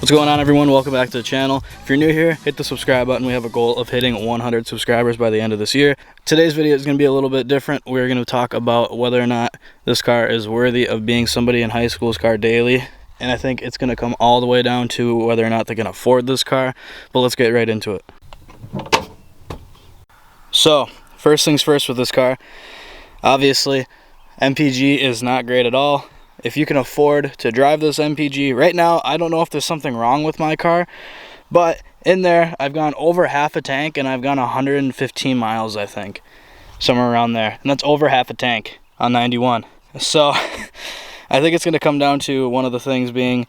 What's going on, everyone? Welcome back to the channel. If you're new here, hit the subscribe button. We have a goal of hitting 100 subscribers by the end of this year. Today's video is going to be a little bit different. We're going to talk about whether or not this car is worthy of being somebody in high school's car daily. And I think it's going to come all the way down to whether or not they can afford this car. But let's get right into it. So, first things first with this car. Obviously, MPG is not great at all. If you can afford to drive this MPG, right now, I don't know if there's something wrong with my car, but in there, I've gone over half a tank and I've gone 115 miles, I think, somewhere around there. And that's over half a tank on 91. So I think it's going to come down to one of the things being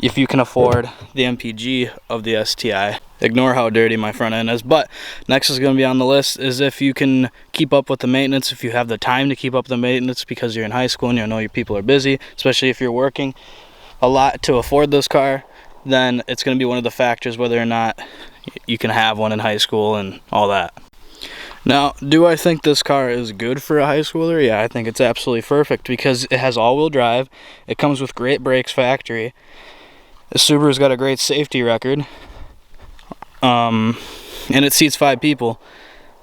if you can afford the MPG of the STI. Ignore how dirty my front end is. But next is going to be on the list is if you can keep up with the maintenance, if you have the time to keep up the maintenance because you're in high school and you know your people are busy, especially if you're working a lot to afford this car, then it's going to be one of the factors whether or not you can have one in high school and all that. Now, do I think this car is good for a high schooler? Yeah, I think it's absolutely perfect because it has all-wheel drive. It comes with great brakes factory. The Subaru's got a great safety record. And it seats 5 people.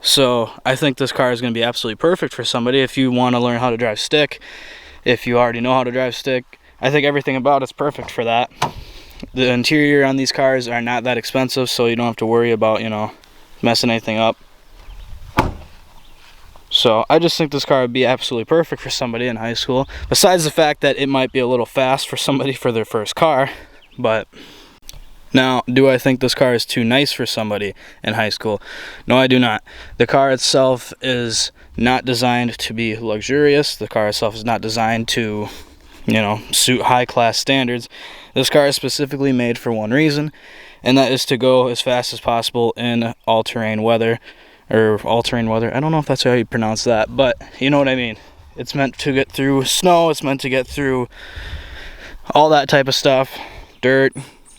So I think this car is going to be absolutely perfect for somebody if you want to learn how to drive stick. If you already know how to drive stick, I think everything about it's perfect for that. The interior on these cars are not that expensive, so you don't have to worry about, messing anything up. So I just think this car would be absolutely perfect for somebody in high school. Besides the fact that it might be a little fast for somebody for their first car. But now, do I think this car is too nice for somebody in high school? No, I do not. The car itself is not designed to be luxurious. The car itself is not designed to, suit high-class standards. This car is specifically made for one reason, and that is to go as fast as possible in all-terrain weather, or all-terrain weather. I don't know if that's how you pronounce that, but you know what I mean. It's meant to get through snow. It's meant to get through all that type of stuff. Dirt.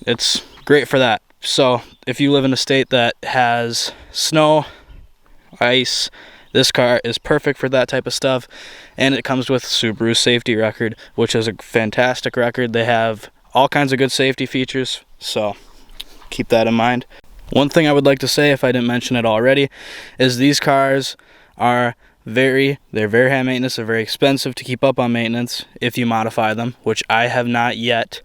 It's great for that. So if you live in a state that has snow, ice, this car is perfect for that type of stuff. And it comes with Subaru's safety record, which is a fantastic record. They have all kinds of good safety features, so keep that in mind. One thing I would like to say, if I didn't mention it already, is these cars are they're very high maintenance. They're very expensive to keep up on maintenance if you modify them, which I have not yet.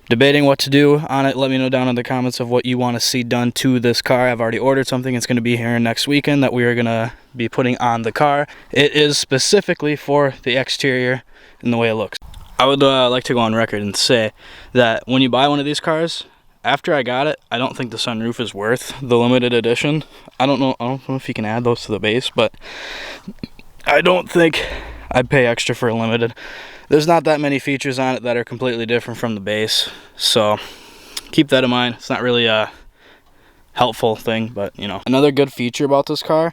Debating what to do on it. Let me know down in the comments of what you want to see done to this car. I've already ordered something. It's going to be here next weekend that we are going to be putting on the car. It is specifically for the exterior and the way it looks. I would like to go on record and say that when you buy one of these cars, after I got it, I don't think the sunroof is worth the limited edition. I don't know if you can add those to the base, but I don't think I'd pay extra for a limited. There's not that many features on it that are completely different from the base, so keep that in mind. It's not really a helpful thing, but Another good feature about this car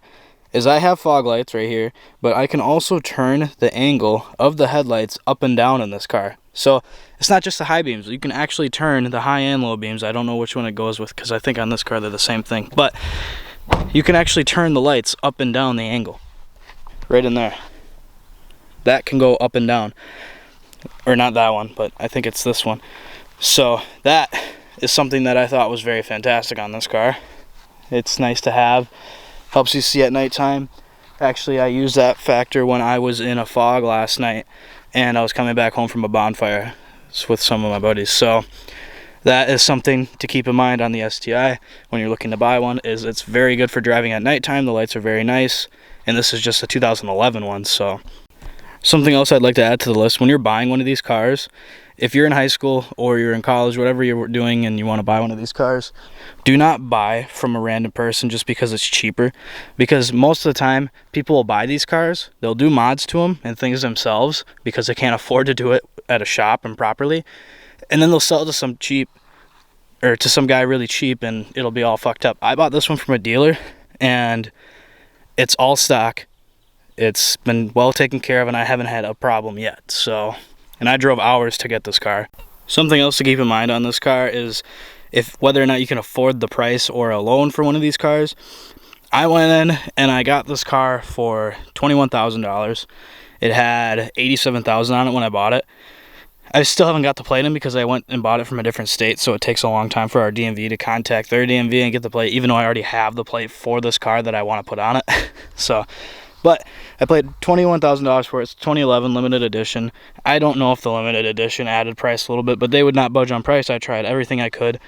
is I have fog lights right here, but I can also turn the angle of the headlights up and down in this car. So it's not just the high beams. You can actually turn the high and low beams. I don't know which one it goes with because I think on this car they're the same thing. But you can actually turn the lights up and down the angle. Right in there. That can go up and down. Or not that one, but I think it's this one. So that is something that I thought was very fantastic on this car. It's nice to have. Helps you see at nighttime. Actually, I used that factor when I was in a fog last night and I was coming back home from a bonfire with some of my buddies. So that is something to keep in mind on the STI when you're looking to buy one. Is it's very good for driving at nighttime. The lights are very nice, and this is just a 2011 one. So something else I'd like to add to the list, when you're buying one of these cars, if you're in high school or you're in college, whatever you're doing, and you want to buy one of these cars, do not buy from a random person just because it's cheaper. Because most of the time, people will buy these cars, they'll do mods to them and things themselves because they can't afford to do it at a shop and properly. And then they'll sell it to some cheap, or to some guy really cheap, and it'll be all fucked up. I bought this one from a dealer, and It's all stock. It's been well taken care of, and I haven't had a problem yet. So, and I drove hours to get this car. Something else to keep in mind on this car is whether or not you can afford the price or a loan for one of these cars. I went in and I got this car for $21,000. It had $87,000 on it when I bought it. I still haven't got the plate in because I went and bought it from a different state, so it takes a long time for our DMV to contact their DMV and get the plate, even though I already have the plate for this car that I want to put on it. So, but I paid $21,000 for it. It's 2011 limited edition. I don't know if the limited edition added price a little bit, but they would not budge on price. I tried everything I could,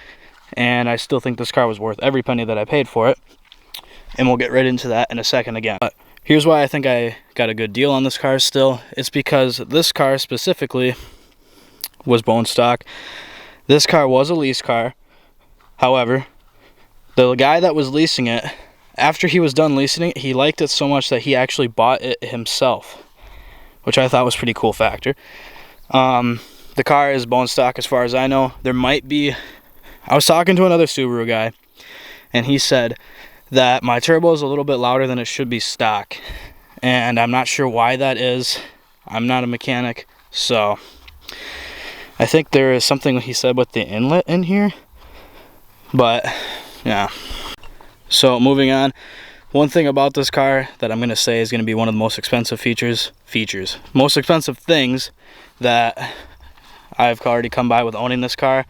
and I still think this car was worth every penny that I paid for it. And we'll get right into that in a second again. But here's why I think I got a good deal on this car still. It's because this car specifically was bone stock. This car was a lease car. However, the guy that was leasing it, after he was done leasing it, he liked it so much that he actually bought it himself, which I thought was a pretty cool factor. The car is bone stock as far as I know. There might be, I was talking to another Subaru guy, and he said that my turbo is a little bit louder than it should be stock, and I'm not sure why that is. I'm not a mechanic, so I think there is something he said with the inlet in here, but yeah. So moving on, one thing about this car that I'm going to say is going to be one of the most expensive most expensive things that I've already come by with owning this car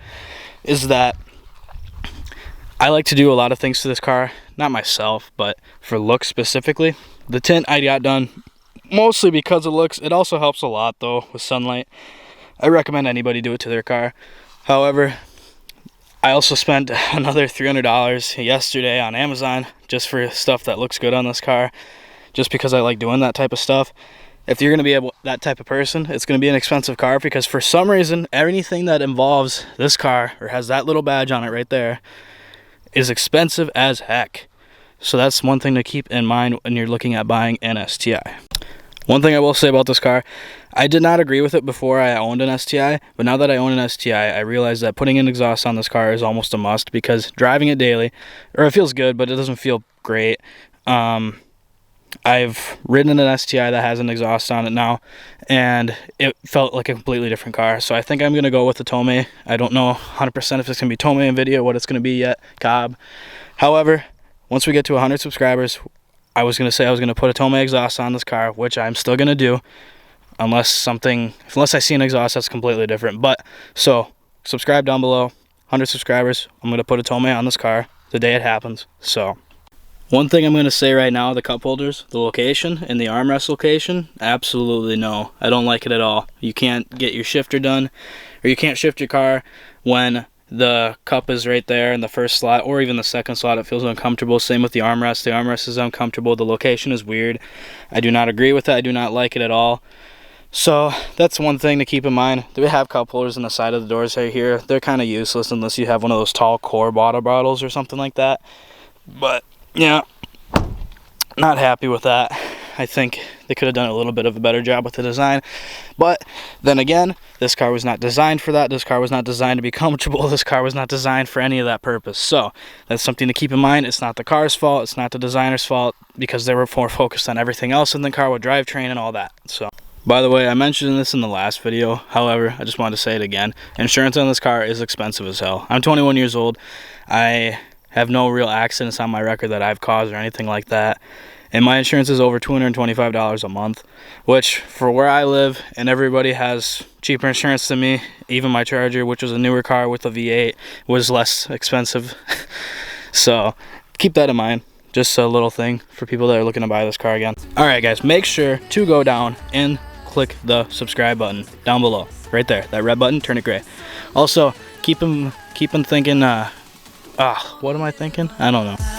is that I like to do a lot of things to this car, not myself, but for looks specifically. The tint I got done mostly because of looks. It also helps a lot though with sunlight. I recommend anybody do it to their car. However, I also spent another $300 yesterday on Amazon just for stuff that looks good on this car, just because I like doing that type of stuff. If you're going to be that type of person, it's going to be an expensive car, because for some reason, anything that involves this car or has that little badge on it right there is expensive as heck. So that's one thing to keep in mind when you're looking at buying an STI. One thing I will say about this car, I did not agree with it before I owned an STI, but now that I own an STI, I realize that putting an exhaust on this car is almost a must, because driving it daily, or it feels good, but it doesn't feel great. I've ridden an STI that has an exhaust on it now, and it felt like a completely different car. So I think I'm going to go with the Tomei. I don't know 100% if it's going to be Tomei NVIDIA, what it's going to be yet, Cobb. However, once we get to 100 subscribers, I was going to say I was going to put a Tomei exhaust on this car, which I'm still going to do, unless I see an exhaust that's completely different. But, so, subscribe down below, 100 subscribers, I'm going to put a Tomei on this car the day it happens. So, one thing I'm going to say right now, the cup holders, the location, and the armrest location, absolutely no. I don't like it at all. You can't get your shifter done, or you can't shift your car when the cup is right there in the first slot, or even the second slot. It feels uncomfortable. Same with the armrest. The armrest is uncomfortable. The location is weird. I do not agree with it. I do not like it at all. So that's one thing to keep in mind. We have cup holders on the side of the doors right here. They're kind of useless unless you have one of those tall core water bottles or something like that. But yeah, not happy with that. I think they could have done a little bit of a better job with the design. But then again, this car was not designed for that. This car was not designed to be comfortable. This car was not designed for any of that purpose. So that's something to keep in mind. It's not the car's fault. It's not the designer's fault, because they were more focused on everything else in the car with drivetrain and all that. So, by the way, I mentioned this in the last video. However, I just wanted to say it again. Insurance on this car is expensive as hell. I'm 21 years old. I have no real accidents on my record that I've caused or anything like that. And my insurance is over $225 a month, which for where I live, and everybody has cheaper insurance than me, even my Charger, which was a newer car with a V8, was less expensive. So keep that in mind. Just a little thing for people that are looking to buy this car again. Alright guys, make sure to go down and click the subscribe button down below. Right there, that red button, turn it gray. Also, keep them thinking, what am I thinking? I don't know.